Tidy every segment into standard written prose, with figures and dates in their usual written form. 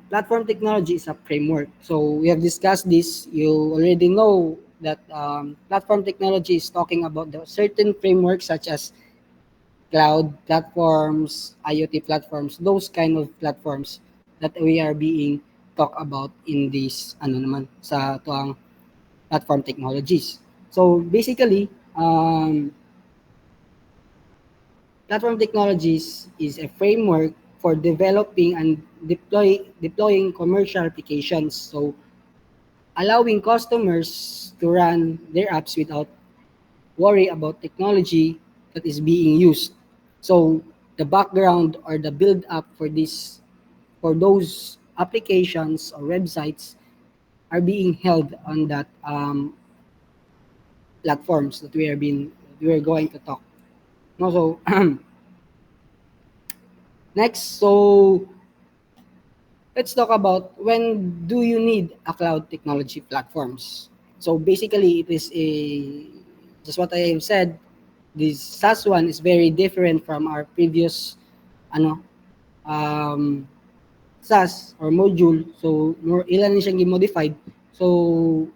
platform technology is a framework. So we have discussed this. You already know that platform technology is talking about the certain frameworks such as cloud platforms, IoT platforms, those kind of platforms that we are being talk about in this ano naman sa tuang platform technologies. So basically, platform technologies is a framework for developing and deploying commercial applications. So allowing customers to run their apps without worry about technology that is being used. So the background or the build up for this for those applications or websites are being held on that platforms that we are going to talk. No, so next, so let's talk about when do you need a cloud technology platforms. So basically, it is a just what I have said. This SaaS one is very different from our previous ano um, SaaS or module. So more ilan siyang i-modified. So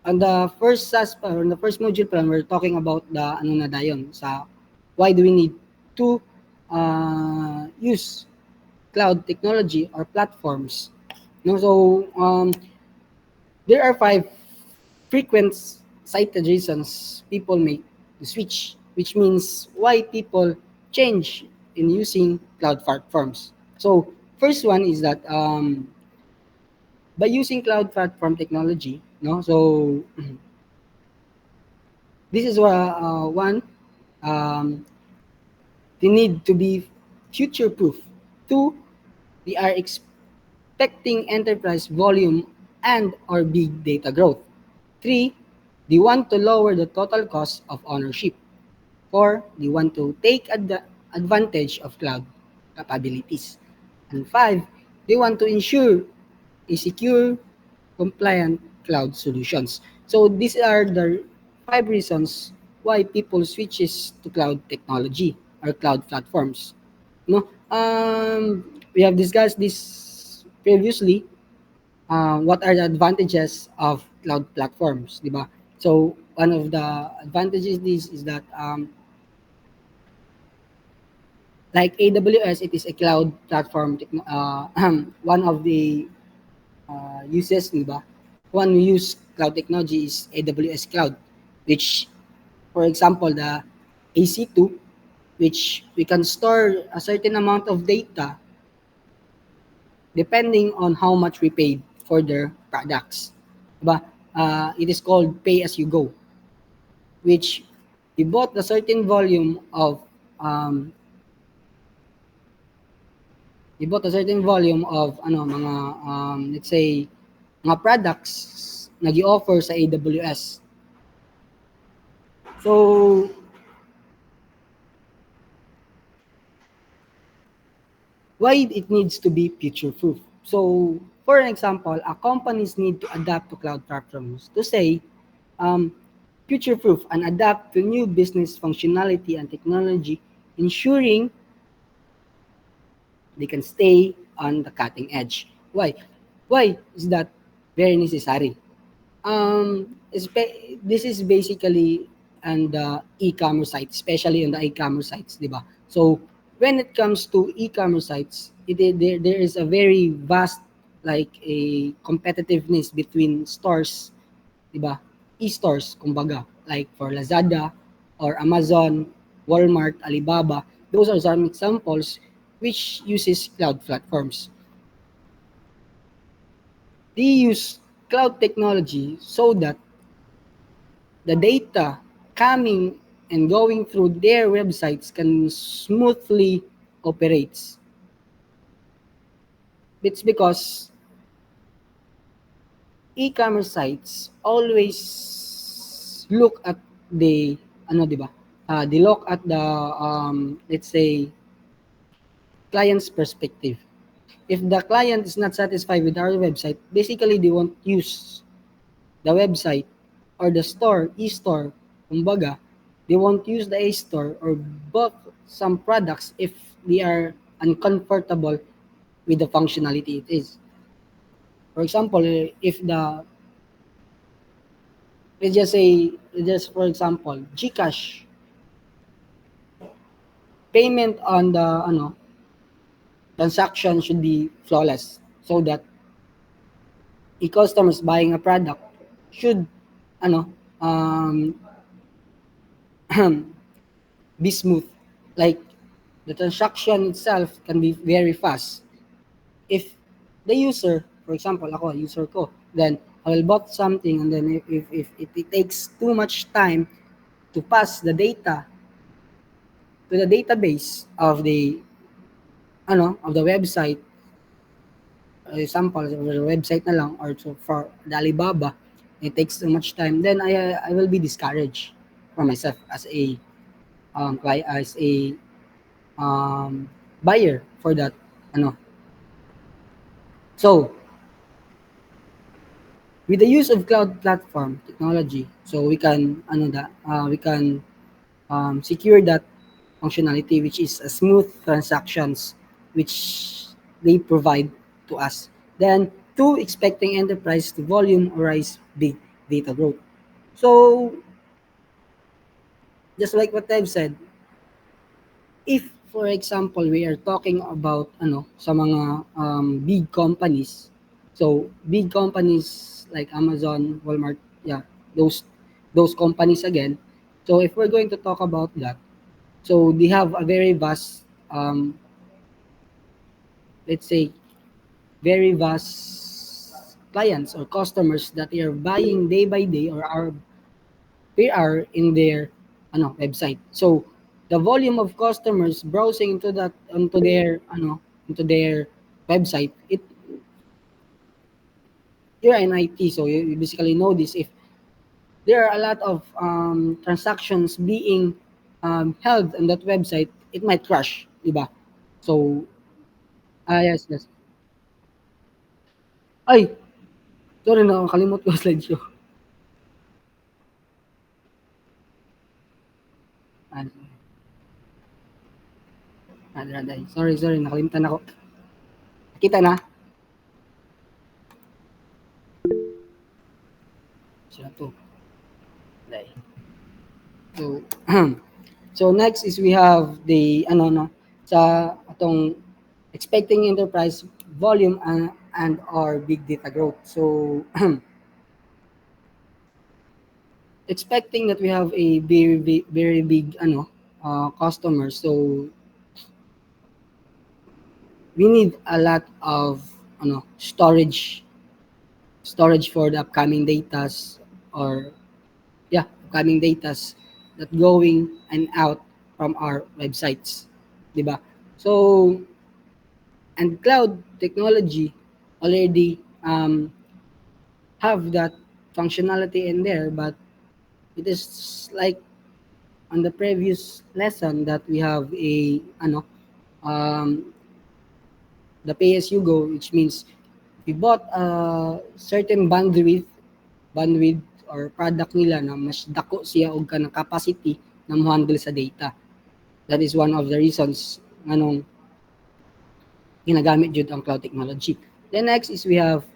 on the first SaaS or on the first module plan, we're talking about the ano na dayon sa why do we need to use cloud technology or platforms. No, so there are five frequent cited reasons people make the switch, which means why people change in using cloud platforms. So first one is that by using cloud platform technology, no, so this is one um, they need to be future proof. Two, they are expecting enterprise volume and or big data growth. Three, they want to lower the total cost of ownership. Four, they want to take advantage of cloud capabilities. And five, they want to ensure a secure, compliant cloud solutions. So these are the five reasons why people switches to cloud technology or cloud platforms. No, we have discussed this previously. What are the advantages of cloud platforms, di ba? So one of the advantages this is that like AWS, it is a cloud platform. One of the uses, di ba? One who use cloud technology is AWS Cloud, which, for example, the AC2, which we can store a certain amount of data depending on how much we paid for their products. Diba? It is called pay as you go, which we bought a certain volume of um, ano mga let's say mga products na gi-offer sa AWS. So why it needs to be future proof? So for an example, companies need to adapt to cloud platforms to say um, future proof and adapt to new business functionality and technology, ensuring they can stay on the cutting edge. Why? Why is that very necessary? This is basically on the e-commerce sites, especially on the e-commerce sites, di ba? So when it comes to e-commerce sites, there is a very vast like a competitiveness between stores, di ba? E-stores, kumbaga, like for Lazada or Amazon, Walmart, Alibaba. Those are some examples which uses cloud platforms. They use cloud technology so that the data coming and going through their websites can smoothly operates. It's because e-commerce sites always look at the ano 'di ba? They look at the let's say client's perspective. If the client is not satisfied with our website, basically they won't use the website or the store, e-store, kumbaga, they won't use the e-store or both some products if they are uncomfortable with the functionality it is. For example, if the let's just say just for example, GCash payment on the transaction should be flawless so that a customers buying a product should ano um be smooth. Like the transaction itself can be very fast. If the user, for example, ako, user ko, then I will bought something and then if it takes too much time to pass the data to the database of the of the website, example, the website na lang or to, for the Alibaba, it takes too much time, then I will be discouraged for myself as a as a buyer for that ano. So, with the use of cloud platform technology, so we can secure that functionality which is a smooth transactions which they provide to us. Then, two, expecting enterprise to volume or rise big data growth. So, just like what I've said, if for example we are talking about sa mga big companies, so big companies like Amazon, Walmart, yeah, those those companies again. So if we're going to talk about that, so they have a very vast let's say very vast clients or customers that they are buying day by day or are they are in their website. So the volume of customers browsing into that into their website, it you're in IT, so you basically know this. If there are a lot of transactions being held on that website, it might crash, diba? So yes, yes. Ay, sorry, nakakalimot ko slideshow. Ah, sorry, sorry, nakalimutan ako. Kita na? Sila to. Dai. So, so next is we have the sa atong expecting enterprise volume and or big data growth. So expecting that we have a very big customer. So we need a lot of storage for the upcoming datas or yeah, upcoming datas that going and out from our websites, 'di ba? So and cloud technology already have that functionality in there, but it is like on the previous lesson that we have a um, the pay as you go, which means we bought a certain bandwidth or product nila na mas dako siya og kanang capacity na mo-handle sa data. That is one of the reasons nganong ginagamit jud ang cloud technology. Then next is we have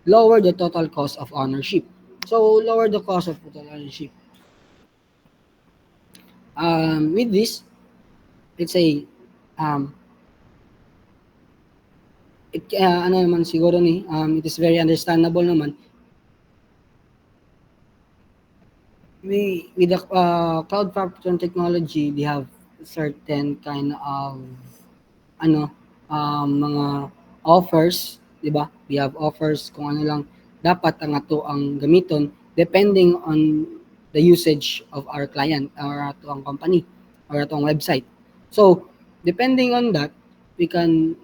lower the total cost of ownership. So lower the cost of total ownership. With this, let's say um, ano naman siguro ni it is very understandable naman we with the cloud platform technology they have certain kind of ano mga offers, di ba? We have offers kung ano lang dapat ang ato ang gamiton depending on the usage of our client or ato ang company or ato ang website. So depending on that we can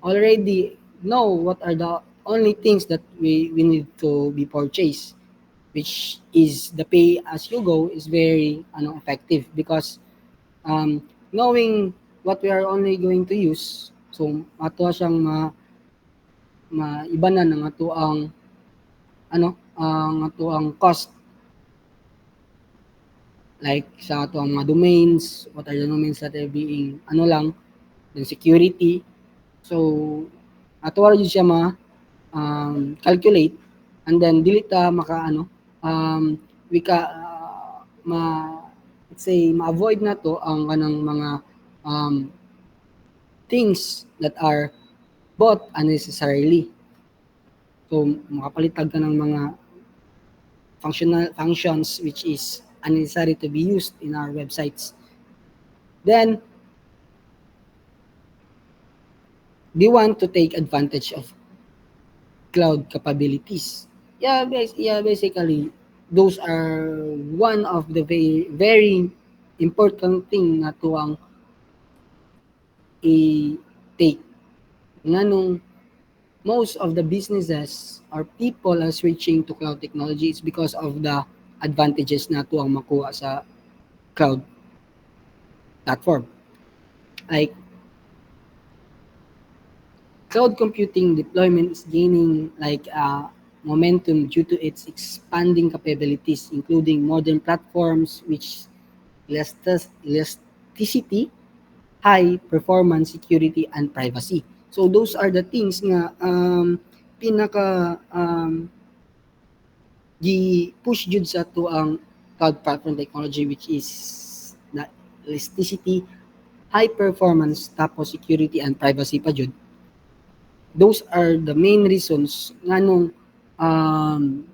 already know what are the only things that we need to be purchased, which is the pay as you go is very effective because knowing what we are only going to use, so ato siyang maibanan ng ato ang ato ang cost, like sa ato ang mga domains, what are the domains that are being lang, then security, So ato ra jud siya calculate, and then dili ta maka ano, we ka ma let's say ma-avoid na to ang kanang mga um, things that are bought unnecessarily. So makapalitag ka ng mga functions which is unnecessary to be used in our websites. Then they want to take advantage of cloud capabilities. Basically, those are one of the very important thing na tuwang i-take. Nganong most of the businesses or people are switching to cloud technology is because of the advantages na tuwang makuha sa cloud platform. Like cloud computing deployment is gaining momentum due to its expanding capabilities, including modern platforms which elasticity, high performance, security, and privacy. So those are the things nga pinaka gi-push jud sa to ang cloud platform technology, which is the elasticity, high performance, tapos security and privacy pa jud. Those are the main reasons nganong um,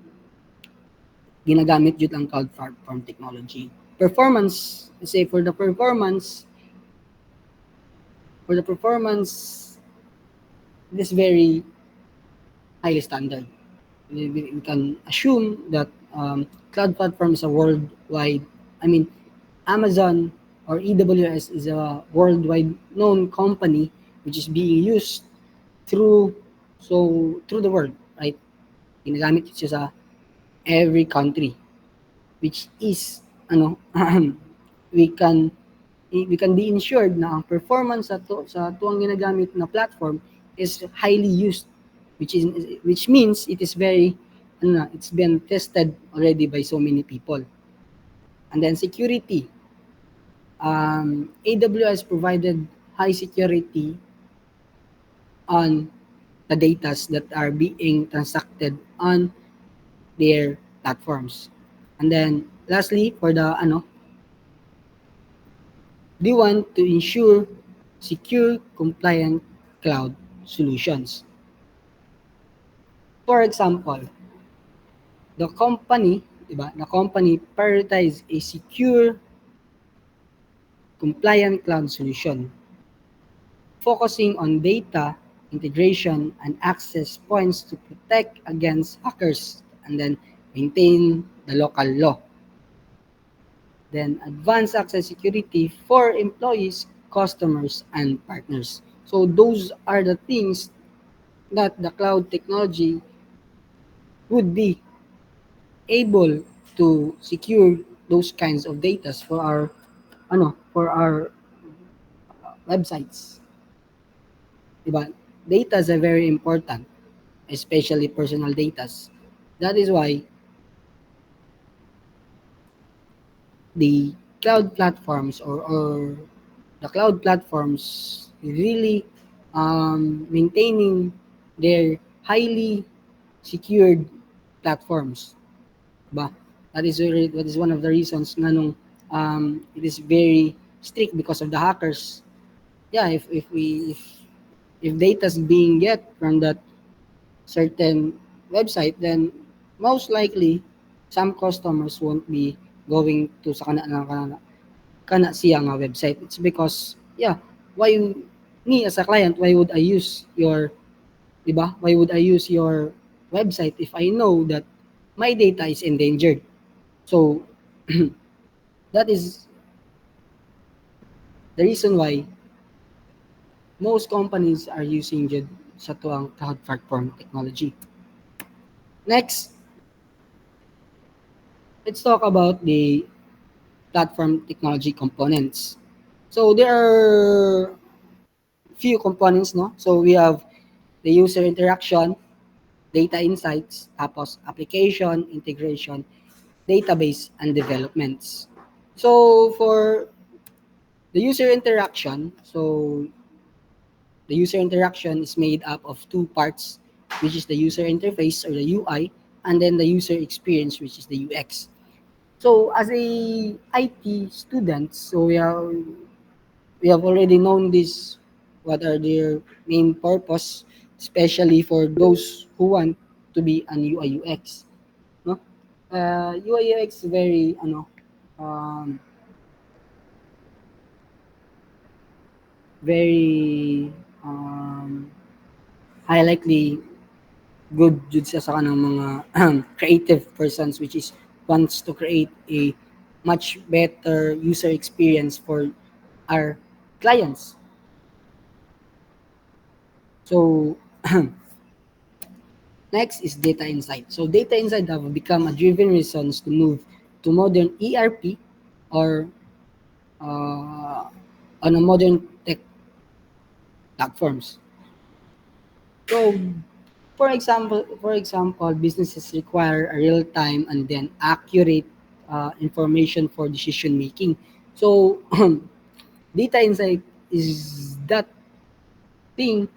ginagamit jud ang cloud platform technology. Performance, say for the performance, it is very highly standard. We can assume that cloud platform is a worldwide, I mean, Amazon or EWS is a worldwide known company which is being used through through the world, right? Ginagamit siya sa every country, which is ano we can we can be ensured na ang performance sa tuwang ginagamit na platform is highly used, which means it is very it's been tested already by so many people. And then security, AWS provided high security on the data that are being transacted on their platforms. And then lastly, for the they want to ensure secure, compliant cloud solutions. For example, the company, diba, the company prioritize a secure, compliant cloud solution, focusing on data integration and access points to protect against hackers and then maintain the local law. Then advanced access security for employees, customers, and partners. So those are the things that the cloud technology would be able to secure those kinds of data for our websites. Diba? Data are very important, especially personal data. That is why the cloud platforms or the cloud platforms really maintaining their highly secured platforms. Ba? That is one of the reasons nga nung it is very strict because of the hackers. Yeah, if data is being get from that certain website, then most likely some customers won't be going to sa kana siya nga website. It's because yeah, why me as a client, why would I use your, di ba? Why would I use your website if I know that my data is endangered? So that is the reason why most companies are using jud sa tuang cloud platform technology. Next, let's talk about the platform technology components. So there are few components, no? So we have the user interaction, data insights, tapos application, integration, database, and developments. So for the user interaction, so the user interaction is made up of two parts, which is the user interface or the UI, and then the user experience, which is the UX. So as a IT student, so we have already known this, what are their main purpose, especially for those who want to be an UI UX. No? UI UX very um, very high likely good jud siya sa kanang mga creative persons, which is wants to create a much better user experience for our clients. So next is data insight. So data insight have become a driven reasons to move to modern ERP or on a modern tech platforms. So for example, businesses require a real-time and then accurate information for decision making. So data insight is that thing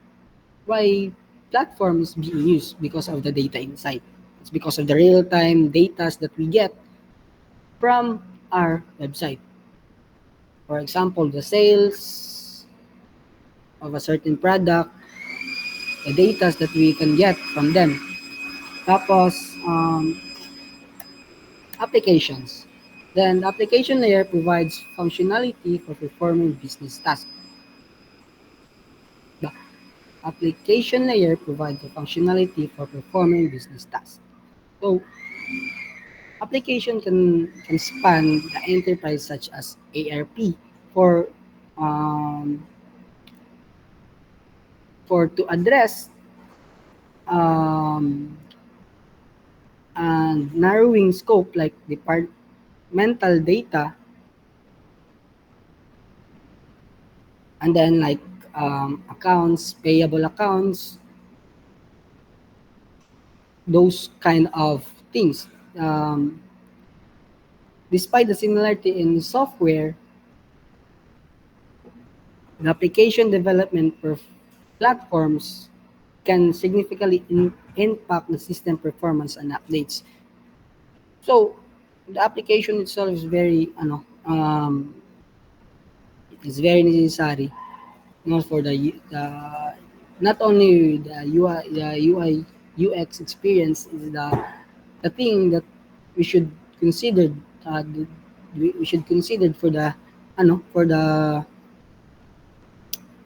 why platform is being used because of the data insight. It's because of the real-time data that we get from our website. For example, the sales of a certain product, the data that we can get from them. Tapos, applications. Then, the application layer provides functionality for performing business tasks. The application layer provides the functionality for performing business tasks. So, application can span the enterprise such as ARP for um, to address um, and narrowing scope like departmental data, and then like accounts, payable accounts, those kind of things. Despite the similarity in software, the application development platforms can significantly impact the system performance and updates. So the application itself is very necessary, for the not only the UI UX experience is the thing that we should consider, we should consider for the for the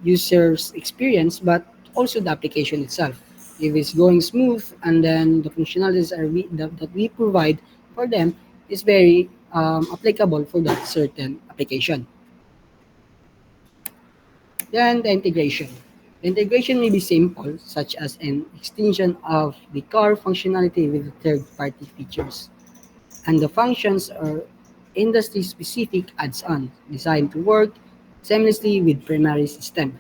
user's experience, but also the application itself. If it's going smooth, and then the functionalities that we provide for them is very applicable for that certain application. Then the integration. The integration may be simple, such as an extension of the core functionality with third-party features, and the functions are industry-specific adds-on designed to work seamlessly with primary system.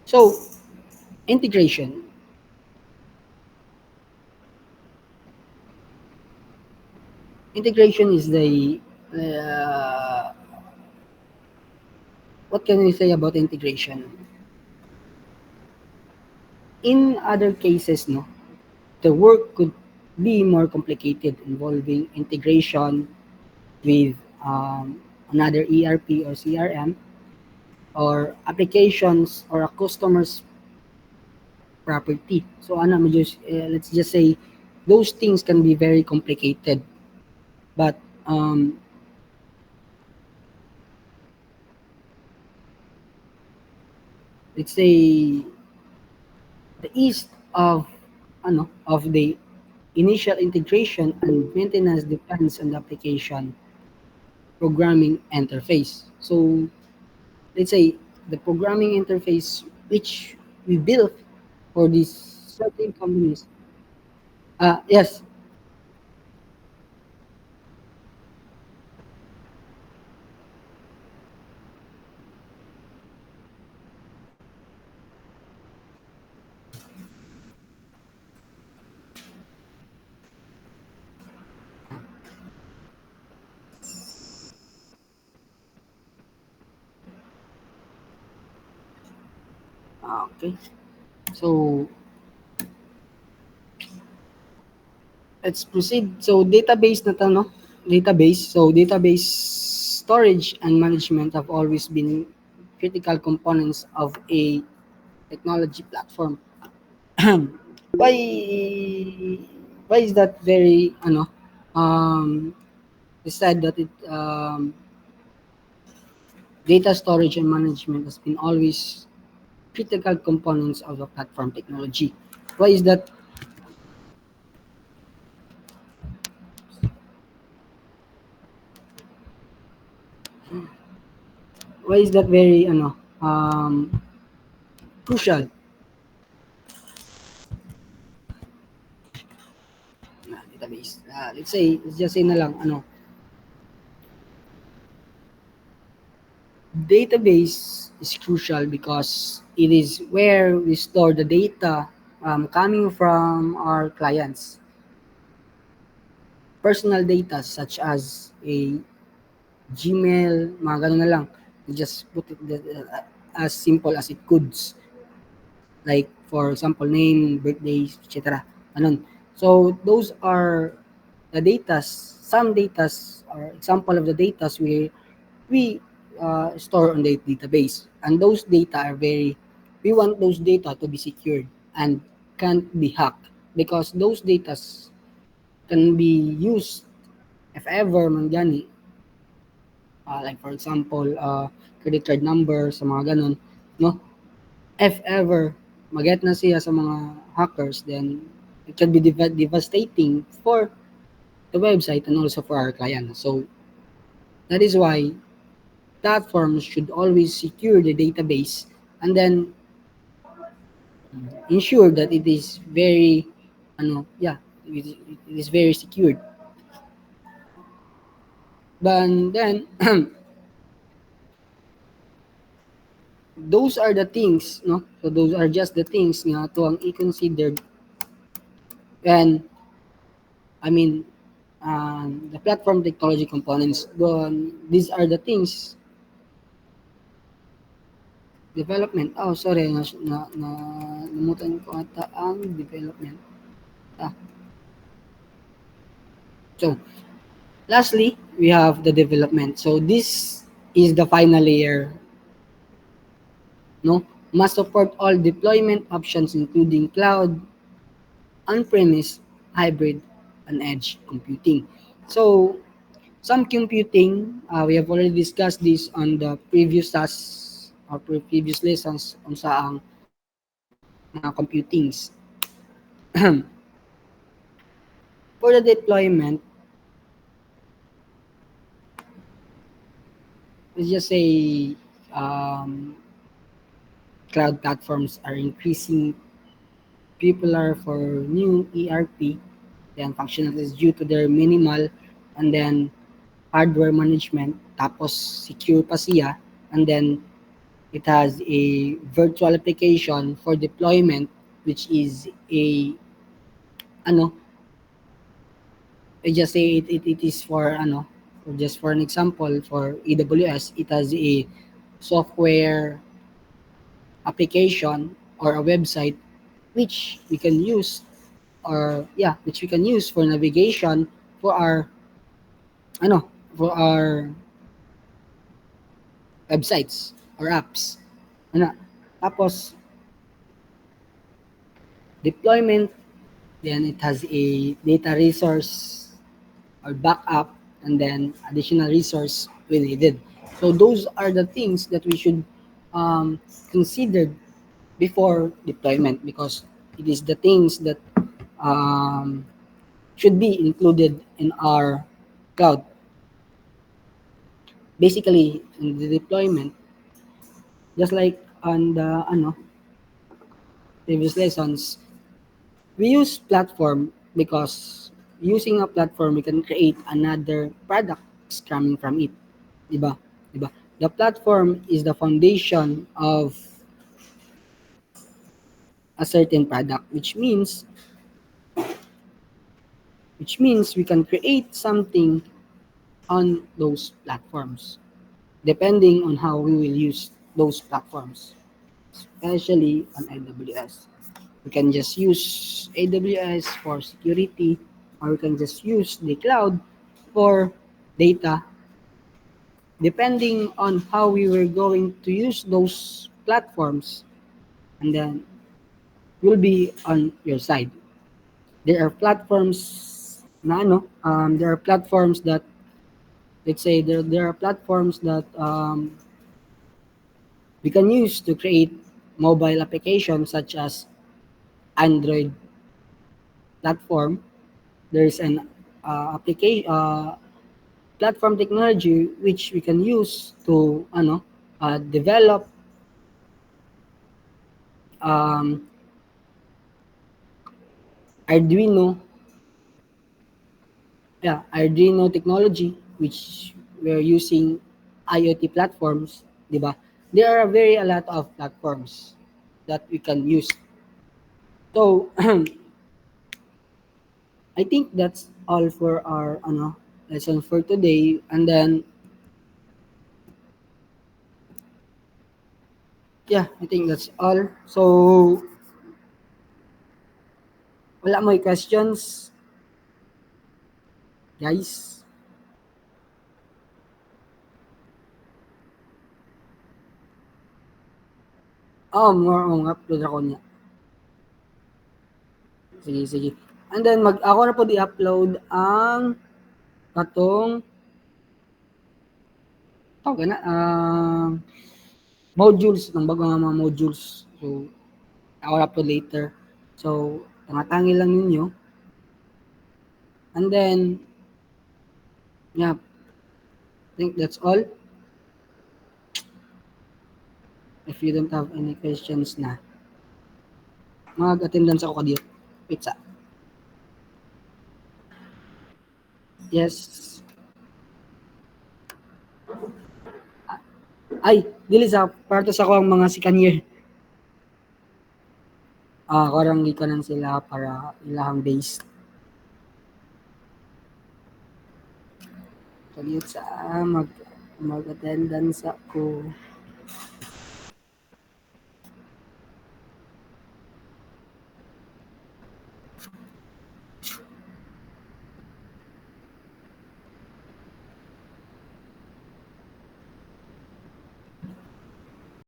So, integration. Integration is uh, what can we say about integration? In other cases, no, the work could be more complicated, involving integration with another ERP or CRM or applications or a customer's property. So let's just say those things can be very complicated, but let's say the ease of the initial integration and maintenance depends on the application programming interface. So let's say the programming interface which we built for these certain companies. Yes. Okay. So let's proceed. So database na to, no? Database. So database storage and management have always been critical components of a technology platform. why why is that very they said that it data storage and management has been always critical components of the platform technology. Why is that? Why is that very crucial? Database. Let's just say na lang database is crucial because it is where we store the data coming from our clients. Personal data such as a Gmail, mga ganun na lang. You just put it as simple as it could. Like, for example, name, birthdays, etc. Ganun. So, those are the datas. Some datas are example of the datas we store on the database. And those data are we want those data to be secured and can't be hacked because those data can be used if ever man gani, like for example, credit card number sa mga ganun, no? If ever maget na siya sa mga hackers, then it can be devastating for the website and also for our client. So that is why platforms should always secure the database and then ensure that it is very it is very secured. But then those are the things, no? So those are just the things nga to ang i-considered and I mean the platform technology components. These are the things development. Oh, sorry, namutan ko ata ang development. Ah, so lastly, we have the development. So this is the final layer, no? Must support all deployment options including cloud, on-premise, hybrid, and edge computing. So some computing, we have already discussed this on the previous tasks or previous lessons on saang mga computings. For the deployment, let's just say um, cloud platforms are increasing popular for new ERP, then functionalities due to their minimal and then hardware management, tapos secure pa siya, and then it has a virtual application for deployment, which is a ano, I just say it is for just for an example for AWS, it has a software application or a website which we can use which we can use for navigation for our ano for our websites or apps. Ano, tapos deployment, then it has a data resource or backup and then additional resource when needed. So those are the things that we should consider before deployment because it is the things that um, should be included in our cloud. Basically, in the deployment, just like on the previous lessons, we use platform because using a platform we can create another products coming from it, diba? Diba? The platform is the foundation of a certain product, which means we can create something on those platforms depending on how we will use those platforms. especially on AWS. We can just use AWS for security, or we can just use the cloud for data, depending on how we were going to use those platforms, and then will be on your side. There are platforms na there are platforms that, let's say, there are platforms that we can use to create mobile applications such as Android platform. There's an application platform technology which we can use to develop um, Arduino, Arduino technology, which we're using IoT platforms, di ba? There are very a lot of platforms that we can use. So I think that's all for our lesson for today. And then yeah, I think that's all. So wala mo questions, guys. More on upload ako niya. Sige, sige. And then ako na po di-upload ang katong tawag na modules ng bago nga mga modules. So ako na upload later. So tangatangi lang ninyo. And then yeah, I think that's all. If you don't have any questions na, mag-attendance ako kadiyo. Pizza. Yes. Ay, dili sa parto sa ko ang mga sikanier. Karang gikanan sila para ilahang base. Kaliit sa mag-attendance ako.